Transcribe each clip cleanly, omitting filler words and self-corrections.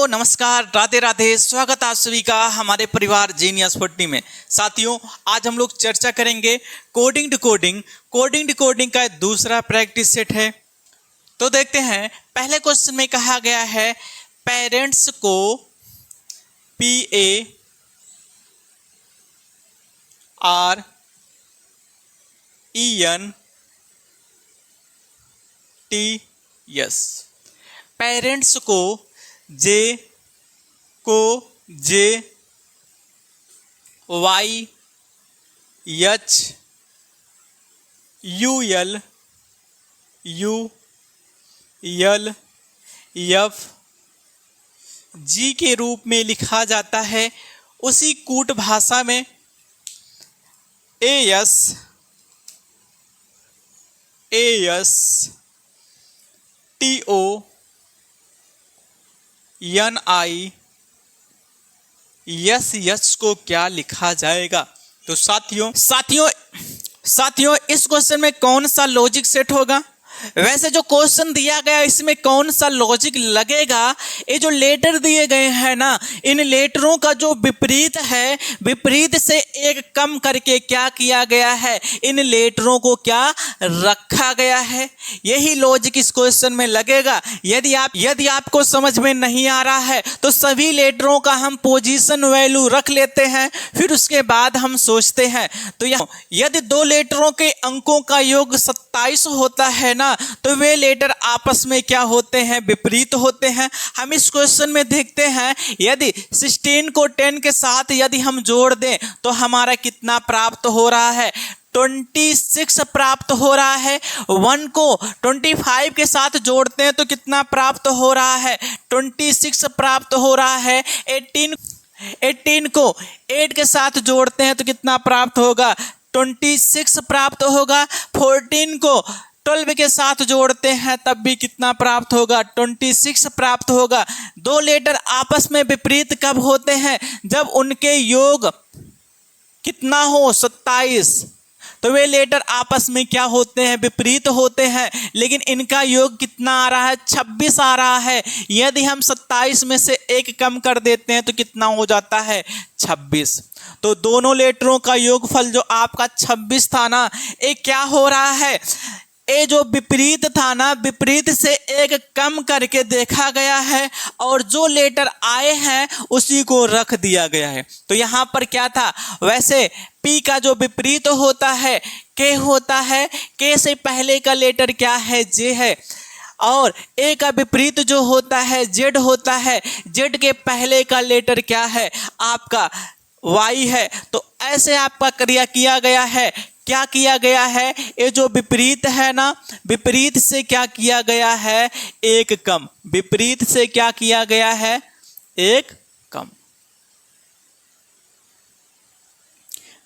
नमस्कार, राधे राधे। स्वागत आप सभी का हमारे परिवार जीनियस 40 में। साथियों, आज हम लोग चर्चा करेंगे coding to coding. Coding to coding का दूसरा प्रैक्टिस सेट है। तो देखते हैं, पहले क्वेश्चन में कहा गया है पेरेंट्स को PARENTS, पेरेंट्स को JYULG के रूप में लिखा जाता है। उसी कूट भाषा में ASTONISS को क्या लिखा जाएगा? तो साथियों इस क्वेश्चन में कौन सा लॉजिक सेट होगा? वैसे जो क्वेश्चन दिया गया इसमें कौन सा लॉजिक लगेगा? ये जो लेटर दिए गए हैं ना, इन लेटरों का जो विपरीत है, विपरीत से एक कम करके क्या किया गया है? इन लेटरों को क्या रखा गया है? यही लॉजिक इस क्वेश्चन में लगेगा। यदि आपको समझ में नहीं आ रहा है तो सभी लेटरों का हम पोजीशन वैल्यू रख लेते हैं, फिर उसके बाद हम सोचते हैं। तो यदि दो लेटरों के अंकों का योग 27 होता है ना, तो वे लेटर आपस में क्या होते हैं? विपरीत होते हैं। हम इस क्वेश्चन में देखते हैं, यदि 16 को 10 के साथ यदि हम जोड़ दें तो हमारा कितना प्राप्त हो रहा है? 26 प्राप्त हो रहा है। 1 को 25 के साथ जोड़ते हैं तो कितना प्राप्त हो रहा है? 26 प्राप्त हो रहा है। 18 को 8 के साथ जोड़ते हैं तो कितना प्राप्त होगा? 26 प्राप्त होगा। 14 को 12 के साथ जोड़ते हैं तब भी कितना प्राप्त होगा? 26 प्राप्त होगा। दो लेटर आपस में विपरीत कब होते हैं? जब उनके योग कितना हो? 27। तो वे लेटर आपस में क्या होते हैं? विपरीत होते हैं। लेकिन इनका योग कितना आ रहा है? 26 आ रहा है। यदि हम 27 में से एक कम कर देते हैं तो कितना हो जाता है? 26। तो दोनों लेटरों का योगफल जो आपका 26 था ना, ये क्या हो रहा है? ये जो विपरीत था ना, विपरीत से एक कम करके देखा गया है और जो लेटर आए हैं उसी को रख दिया गया है। तो यहाँ पर क्या था? वैसे P का जो विपरीत होता है K होता है। K से पहले का लेटर क्या है? J है। और A का विपरीत जो होता है Z होता है। Z के पहले का लेटर क्या है? आपका Y है। तो ऐसे आपका क्रिया किया गया है। क्या किया गया है? ये जो विपरीत है ना, विपरीत से क्या किया गया है? एक कम। विपरीत से क्या किया गया है? एक कम।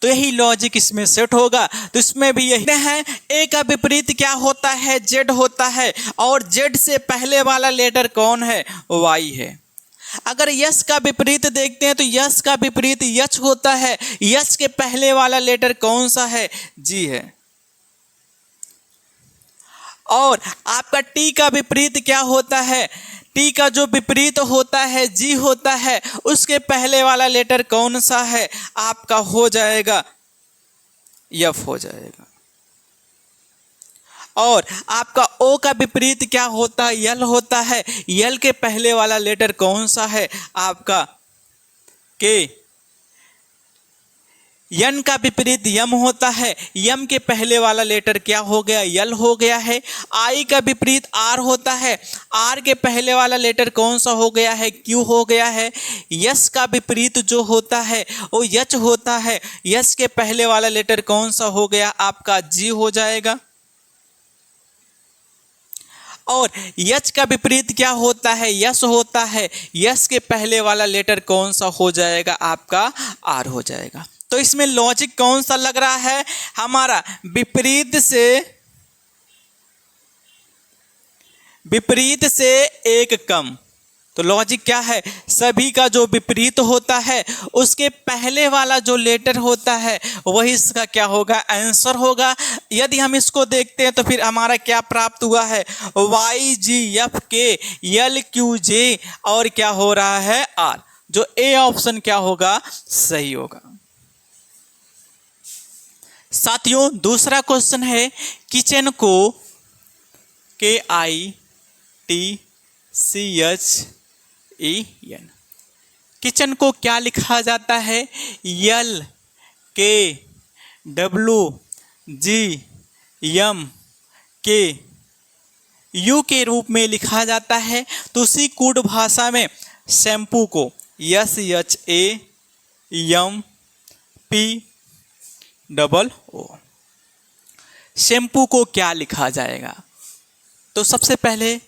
तो यही लॉजिक इसमें सेट होगा। तो इसमें भी यही है। ए का विपरीत क्या होता है? जेड होता है। और जेड से पहले वाला लेटर कौन है? वाई है। अगर यस का विपरीत देखते हैं तो यस का विपरीत यच होता है। यच के पहले वाला लेटर कौन सा है? जी है। और आपका टी का विपरीत क्या होता है? टी का जो विपरीत होता है जी होता है। उसके पहले वाला लेटर कौन सा है? आपका हो जाएगा यफ हो जाएगा। और आपका ओ का विपरीत क्या होता है? यल होता है। यल के पहले वाला लेटर कौन सा है? आपका के। यन का विपरीत यम होता है। यम के पहले वाला लेटर क्या हो गया? यल हो गया है। आई का विपरीत आर होता है। आर के पहले वाला लेटर कौन सा हो गया है? क्यू हो गया है। यस का विपरीत जो होता है वो यच होता है। यस के पहले वाला लेटर कौन सा हो गया? आपका जी हो जाएगा। और यच का विपरीत क्या होता है? यस होता है। यस के पहले वाला लेटर कौन सा हो जाएगा? आपका आर हो जाएगा। तो इसमें लॉजिक कौन सा लग रहा है? हमारा विपरीत से एक कम। तो लॉजिक क्या है, सभी का जो विपरीत होता है उसके पहले वाला जो लेटर होता है वही इसका क्या होगा, आंसर होगा। यदि हम इसको देखते हैं तो फिर हमारा क्या प्राप्त हुआ है, YGFKLQJ और क्या हो रहा है, R। जो ए ऑप्शन क्या होगा, सही होगा। साथियों दूसरा क्वेश्चन है, किचन को KITCHEN, किचन को क्या लिखा जाता है, LKWGMKU के रूप में लिखा जाता है। तो उसी कूट भाषा में शैम्पू को SHAMPOO, शैम्पू को क्या लिखा जाएगा। तो सबसे पहले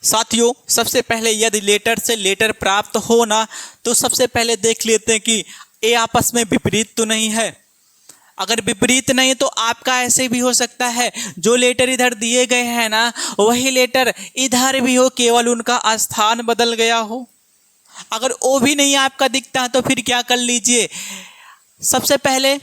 साथियों सबसे पहले यदि लेटर से लेटर प्राप्त हो ना, तो सबसे पहले देख लेते हैं कि ये आपस में विपरीत तो नहीं है। अगर विपरीत नहीं तो आपका ऐसे भी हो सकता है, जो लेटर इधर दिए गए हैं ना वही लेटर इधर भी हो, केवल उनका स्थान बदल गया हो। अगर वो भी नहीं आपका दिखता तो फिर क्या कर लीजिए, सबसे पहले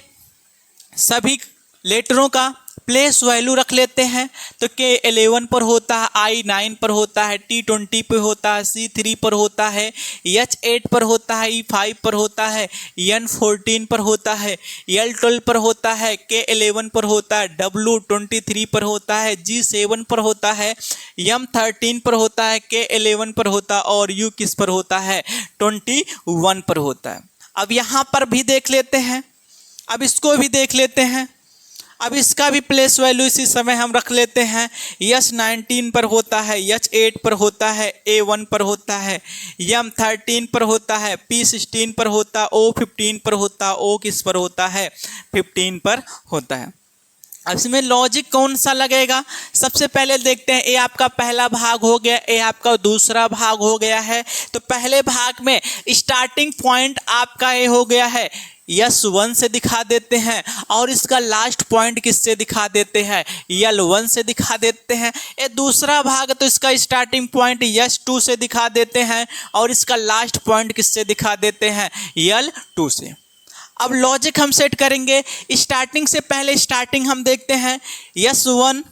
सभी लेटरों का प्लेस वैल्यू रख लेते हैं। तो K11 पर होता है, I9 पर होता है, T20 पर होता है, C3 पर होता है, H8 पर होता है, E5 पर होता है, N14 पर होता है, L12 पर होता है, K11 पर होता है, W23 पर होता है, G7 पर होता है, M13 पर होता है, K11 पर होता है और U किस पर होता है, 21 पर होता है। अब यहाँ पर भी देख लेते हैं, अब इसको भी देख लेते हैं। अब इसका भी प्लेस वैल्यू इसी समय हम रख लेते हैं। H19 पर होता है, H8 पर होता है, A1 पर होता है, M13 पर होता है, P16 पर होता है, O15 पर होता है, O किस पर होता है, 15 पर होता है। अब इसमें लॉजिक कौन सा लगेगा, सबसे पहले देखते हैं। ये आपका पहला भाग हो गया, ये आपका दूसरा भाग हो गया है। तो पहले भाग में स्टार्टिंग पॉइंट आपका ये हो गया है, S1 से दिखा देते हैं और इसका लास्ट पॉइंट किससे दिखा देते हैं, L1 से दिखा देते हैं। ये दूसरा भाग तो इसका स्टार्टिंग पॉइंट S2 से दिखा देते हैं और इसका लास्ट पॉइंट किससे दिखा देते हैं, L2 से। अब लॉजिक हम सेट करेंगे, स्टार्टिंग से पहले स्टार्टिंग हम देखते हैं। S1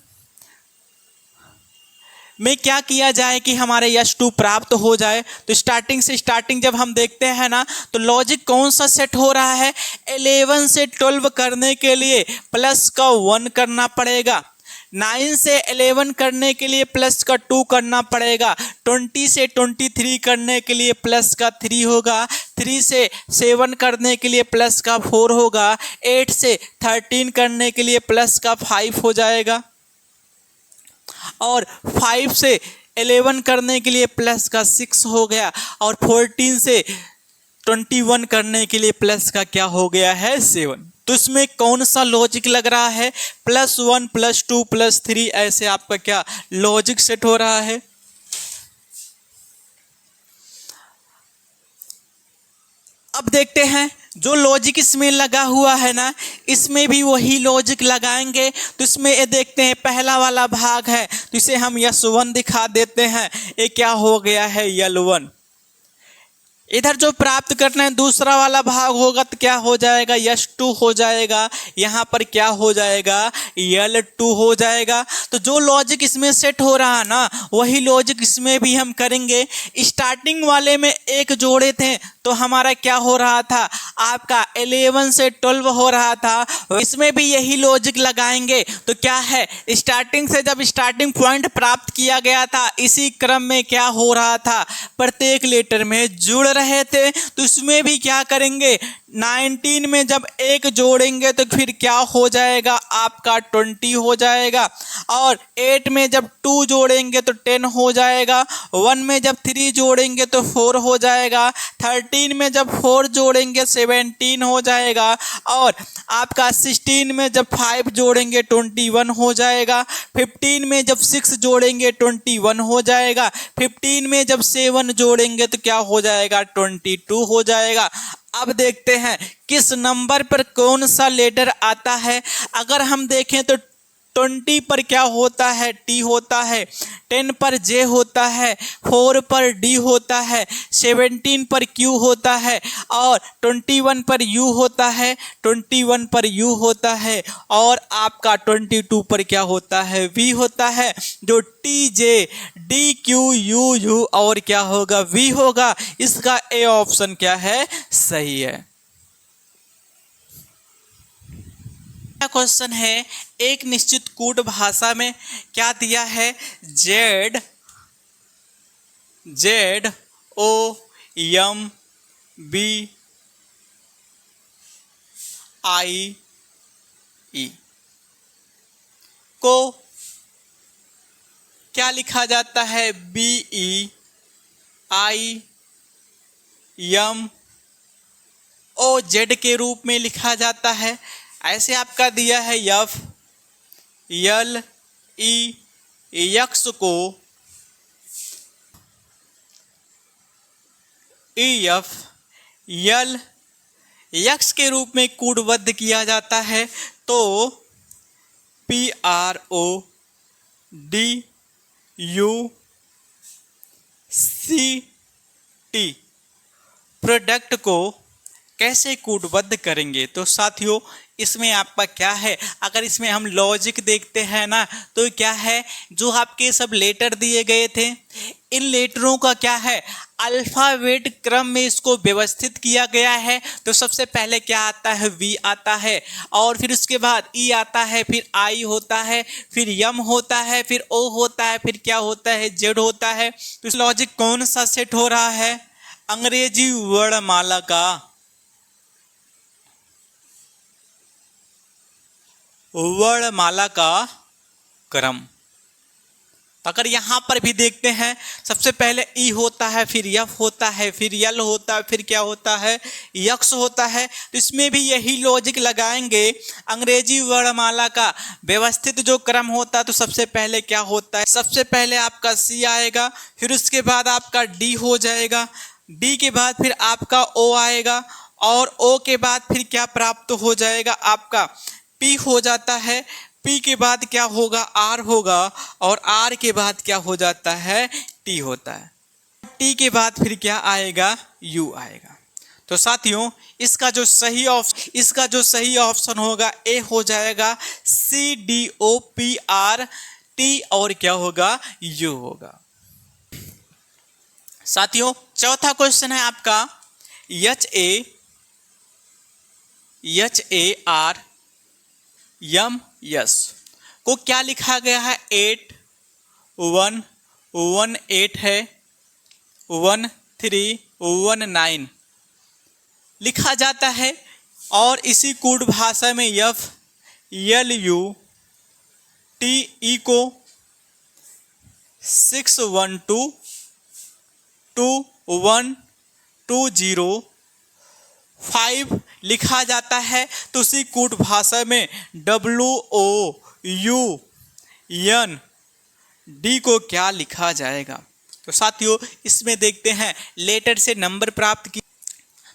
में क्या किया जाए कि हमारे S2 प्राप्त हो जाए। तो स्टार्टिंग से स्टार्टिंग जब हम देखते हैं ना, तो लॉजिक कौन सा सेट हो रहा है, 11 से 12 करने के लिए प्लस का 1 करना पड़ेगा, 9 से 11 करने के लिए प्लस का 2 करना पड़ेगा, 20 से 23 करने के लिए प्लस का 3 होगा, 3 से 7 करने के लिए प्लस का 4 होगा, 8 से 13 करने के लिए प्लस का 5 हो जाएगा और 5 से 11 करने के लिए प्लस का 6 हो गया और 14 से 21 करने के लिए प्लस का क्या हो गया है, 7। तो इसमें कौन सा लॉजिक लग रहा है, +1 +2 +3 ऐसे आपका क्या लॉजिक सेट हो रहा है। अब देखते हैं जो लॉजिक इसमें लगा हुआ है ना, इसमें भी वही लॉजिक लगाएंगे। तो इसमें ये देखते हैं पहला वाला भाग है तो इसे हम S1 दिखा देते हैं, ये क्या हो गया है, L1। इधर जो प्राप्त करना है दूसरा वाला भाग होगा तो क्या हो जाएगा, S2 हो जाएगा, यहाँ पर क्या हो जाएगा, L2 हो जाएगा। तो जो लॉजिक इसमें सेट हो रहा है ना वही लॉजिक इसमें भी हम करेंगे। स्टार्टिंग वाले में एक जोड़े थे तो हमारा क्या हो रहा था, आपका 11 से 12 हो रहा था, इसमें भी यही लॉजिक लगाएंगे। तो क्या है, स्टार्टिंग से जब स्टार्टिंग पॉइंट प्राप्त किया गया था इसी क्रम में क्या हो रहा था, प्रत्येक लेटर में जुड़ रहे थे। तो इसमें भी क्या करेंगे, 19 में जब एक जोड़ेंगे तो फिर क्या हो जाएगा, आपका 20 हो जाएगा और 8 में जब 2 जोड़ेंगे तो 10 हो जाएगा, 1 में जब 3 जोड़ेंगे तो 4 हो जाएगा, 13 में जब 4 जोड़ेंगे 17 हो जाएगा और आपका 16 में जब 5 जोड़ेंगे 21 हो जाएगा, 15 में जब 6 जोड़ेंगे 21 हो जाएगा, 15 में जब 7 जोड़ेंगे तो क्या हो जाएगा, 22 हो जाएगा। अब देखते हैं किस नंबर पर कौन सा लेटर आता है। अगर हम देखें तो 20 पर क्या होता है, टी होता है। 10 पर जे होता है। 4 पर डी होता है। 17 पर क्यू होता है और 21 पर यू होता है। 21 पर यू होता है और आपका 22 पर क्या होता है, वी होता है। जो T J D Q U you और क्या होगा, वी होगा। इसका ए ऑप्शन क्या है, सही है। क्वेश्चन है, एक निश्चित कूट भाषा में क्या दिया है, Z O M B I E को क्या लिखा जाता है, B E I M O Z के रूप में लिखा जाता है। ऐसे आपका दिया है एफ एल ई यक्स को ई एफ एल यक्स के रूप में कूटबद्ध किया जाता है तो P R O D U C T product को कैसे कूटबद्ध करेंगे। तो साथियों इसमें आपका क्या है, अगर इसमें हम लॉजिक देखते हैं ना तो क्या है, जो आपके सब लेटर दिए गए थे इन लेटरों का क्या है, अल्फ़ाबेट क्रम में इसको व्यवस्थित किया गया है। तो सबसे पहले क्या आता है, वी आता है और फिर उसके बाद ई आता है, फिर आई होता है, फिर यम होता है, फिर ओ होता है, फिर क्या होता है, जेड होता है। तो इस लॉजिक कौन सा सेट हो रहा है, अंग्रेजी वर्णमाला का वर्णमाला का क्रम। अगर यहां पर भी देखते हैं सबसे पहले ई होता है, फिर यफ होता है, फिर यल होता है, फिर क्या होता है, यक्स होता है। तो इसमें भी यही लॉजिक लगाएंगे, अंग्रेजी वर्णमाला का व्यवस्थित जो क्रम होता है तो सबसे पहले क्या होता है, सबसे पहले आपका सी आएगा, फिर उसके बाद आपका डी हो जाएगा, डी के बाद फिर आपका ओ आएगा और ओ के बाद फिर क्या प्राप्त हो जाएगा, आपका पी हो जाता है, पी के बाद क्या होगा, आर होगा और आर के बाद क्या हो जाता है, टी होता है। टी के बाद फिर क्या आएगा, यू आएगा। तो साथियों इसका जो सही ऑप्शन होगा ए हो जाएगा, C D O P R T और क्या होगा, यू होगा। साथियों चौथा क्वेश्चन है आपका, H A R M S को क्या लिखा गया है, 8118 है 1319 लिखा जाता है और इसी कूट भाषा में F L U T E को 61221205 लिखा जाता है। तो उसी कूट भाषा में WOUN D को क्या लिखा जाएगा। तो साथियों इसमें देखते हैं लेटर से नंबर प्राप्त की,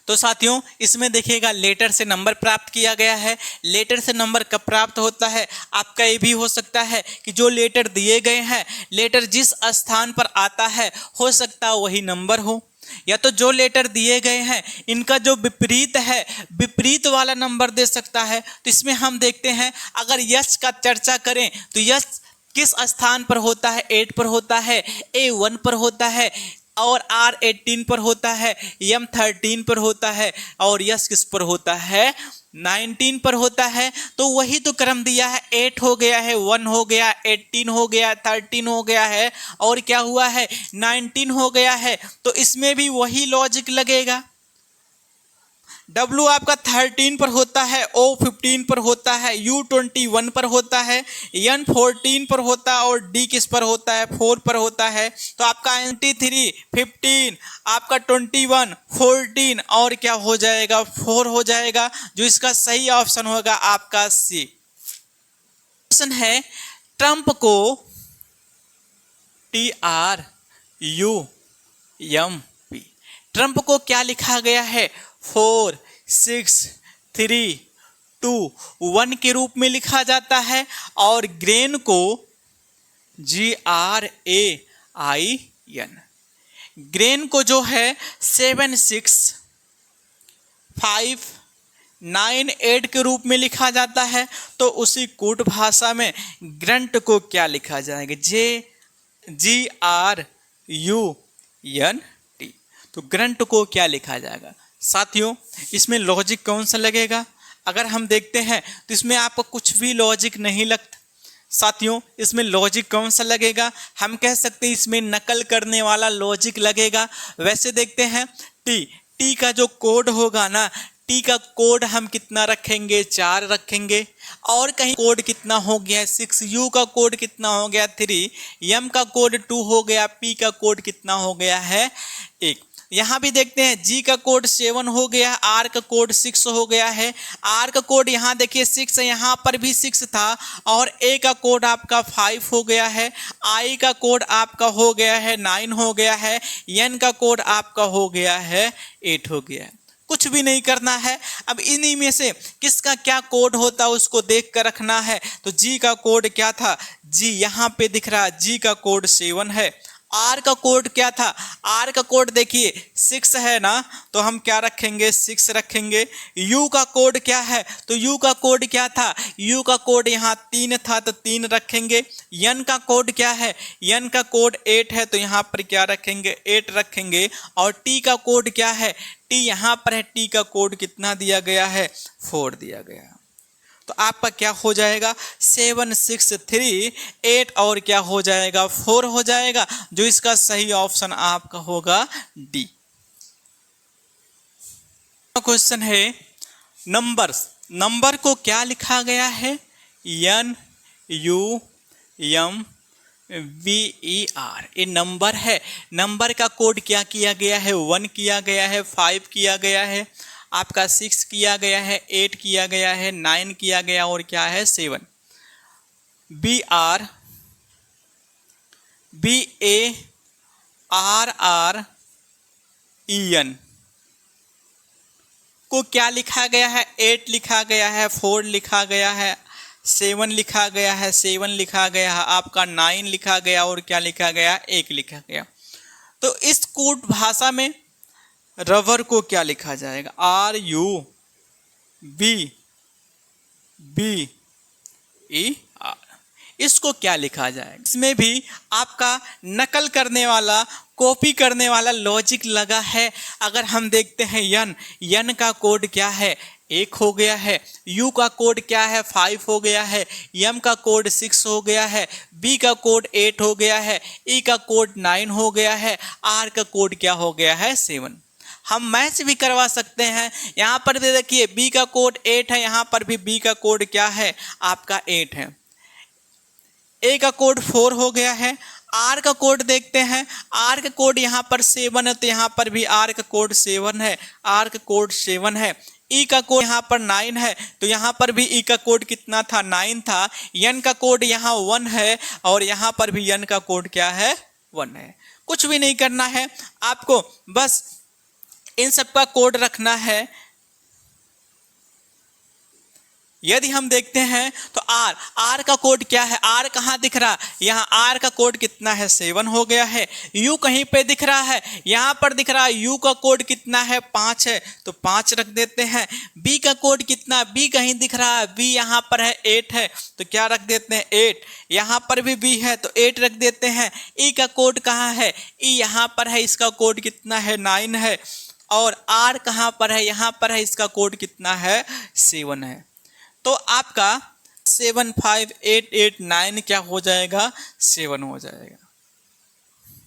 तो साथियों इसमें देखिएगा लेटर से नंबर प्राप्त किया गया है। लेटर से नंबर कब प्राप्त होता है, आपका ये भी हो सकता है कि जो लेटर दिए गए हैं, लेटर जिस स्थान पर आता है हो सकता है वही नंबर हो, या तो जो लेटर दिए गए हैं इनका जो विपरीत है विपरीत वाला नंबर दे सकता है। तो इसमें हम देखते हैं अगर यश का चर्चा करें तो यश किस स्थान पर होता है, 8 पर होता है, A1 पर होता है और R18 पर होता है, M13 पर होता है और यश किस पर होता है, 19 पर होता है। तो वही तो क्रम दिया है, 8 हो गया है, 1 हो गया, 18 हो गया, 13 हो गया है और क्या हुआ है, 19 हो गया है। तो इसमें भी वही लॉजिक लगेगा। W आपका 13 पर होता है, O 15 पर होता है, U 21 पर होता है, N 14 पर होता है और D किस पर होता है, 4 पर होता है। तो आपका 23 15 आपका 21 14 और क्या हो जाएगा, 4 हो जाएगा, जो इसका सही ऑप्शन होगा आपका सी। क्वेश्चन है ट्रंप को TRUMP ट्रंप को क्या लिखा गया है, 4 6 3 1 के रूप में लिखा जाता है और ग्रेन को GRAIN, ग्रेन को जो है 76598 के रूप में लिखा जाता है। तो उसी कूट भाषा में ग्रंट को क्या लिखा जाएगा? GRUNT। तो ग्रंट को क्या लिखा जाएगा? साथियों इसमें लॉजिक कौन सा लगेगा? अगर हम देखते हैं तो इसमें आपको कुछ भी लॉजिक नहीं लगता। साथियों इसमें लॉजिक कौन सा लगेगा? हम कह सकते हैं इसमें नकल करने वाला लॉजिक लगेगा। वैसे देखते हैं टी का जो कोड होगा ना, टी का कोड हम कितना रखेंगे? 4 रखेंगे। और कहीं कोड कितना हो गया? 6। यू का कोड कितना हो गया? 3। एम का कोड 2 हो गया। पी का कोड कितना हो गया है? 1। यहाँ भी देखते हैं जी का कोड 7 हो गया, आर का कोड 6 हो गया है। आर का कोड यहाँ देखिए 6 है, यहाँ पर भी 6 था। और ए का कोड आपका 5 हो गया है। आई का कोड आपका हो गया है 9 हो गया है। एन का कोड आपका हो गया है 8 हो गया है। कुछ भी नहीं करना है। अब इन्हीं में से किसका क्या कोड होता है उसको देख कर रखना है। तो जी का कोड क्या था? जी यहाँ पे दिख रहा है, जी का कोड 7 है। आर का कोड क्या था? आर का कोड देखिए 6 है ना, तो हम क्या रखेंगे? 6 रखेंगे। यू का कोड क्या है? तो यू का कोड क्या था? यू का कोड यहाँ 3 था, तो 3 रखेंगे। एन का कोड क्या है? एन का कोड 8 है, तो यहाँ पर क्या रखेंगे? 8 रखेंगे। और टी का कोड क्या है? टी यहाँ पर है, टी का कोड कितना दिया गया है? 4 दिया गया है। तो आपका क्या हो जाएगा? 7 6 3 8 और क्या हो जाएगा? 4 हो जाएगा। जो इसका सही ऑप्शन आपका होगा डी। क्वेश्चन है नंबर्स। नंबर को क्या लिखा गया है? NUMBER। ये नंबर है। नंबर का कोड क्या किया गया है? 1 किया गया है, 5 किया गया है, आपका 6 किया गया है, 8 किया गया है, 9 किया गया और क्या है? 7। BARREN को क्या लिखा गया है? 8 लिखा गया है, 4 लिखा गया है, 7 लिखा गया है, 7 लिखा गया है, आपका 9 लिखा गया और क्या लिखा गया? 1 लिखा गया। तो इस कूट भाषा में रबर को क्या लिखा जाएगा? RUBBER। इसको क्या लिखा जाएगा? इसमें भी आपका नकल करने वाला, कॉपी करने वाला लॉजिक लगा है। अगर हम देखते हैं यन का कोड क्या है? 1 हो गया है। यू का कोड क्या है? 5 हो गया है। एम का कोड 6 हो गया है। बी का कोड 8 हो गया है। ई का कोड 9 हो गया है। आर का कोड क्या हो गया है? 7। हम मैच भी करवा सकते हैं। यहाँ पर देखिए बी का कोड 8 है, यहाँ पर भी बी का कोड क्या है? आपका 8 है। ए का कोड 4 हो गया है। आर का कोड देखते हैं, आर का कोड यहाँ पर 7 है, तो यहाँ पर भी आर का कोड 7 है, आर का कोड 7 है। ई का कोड यहाँ पर 9 है, तो यहाँ पर भी ई का कोड कितना था? 9 था। एन का कोड यहाँ 1 है और यहाँ पर भी एन का कोड क्या है? 1 है। कुछ भी नहीं करना है आपको, बस इन सब का कोड रखना है। यदि हम देखते हैं तो आर का कोड क्या है? आर कहाँ दिख रहा? यहाँ आर का कोड कितना है? 7 हो गया है। यू कहीं पे दिख रहा है? यहाँ पर दिख रहा है। यू का कोड कितना है? 5 है, तो 5 रख देते हैं। बी का कोड कितना? बी कहीं दिख रहा है? बी यहाँ पर है 8 है, तो क्या रख देते हैं? 8। यहाँ पर भी बी है, तो 8 रख देते हैं। ई का कोड कहाँ है? ई यहाँ पर है, इसका कोड कितना है? 9 है। और आर कहाँ पर है? यहाँ पर है, इसका कोड कितना है? 7 है। तो आपका 7 5 8 8 9 क्या हो जाएगा? 7 हो जाएगा।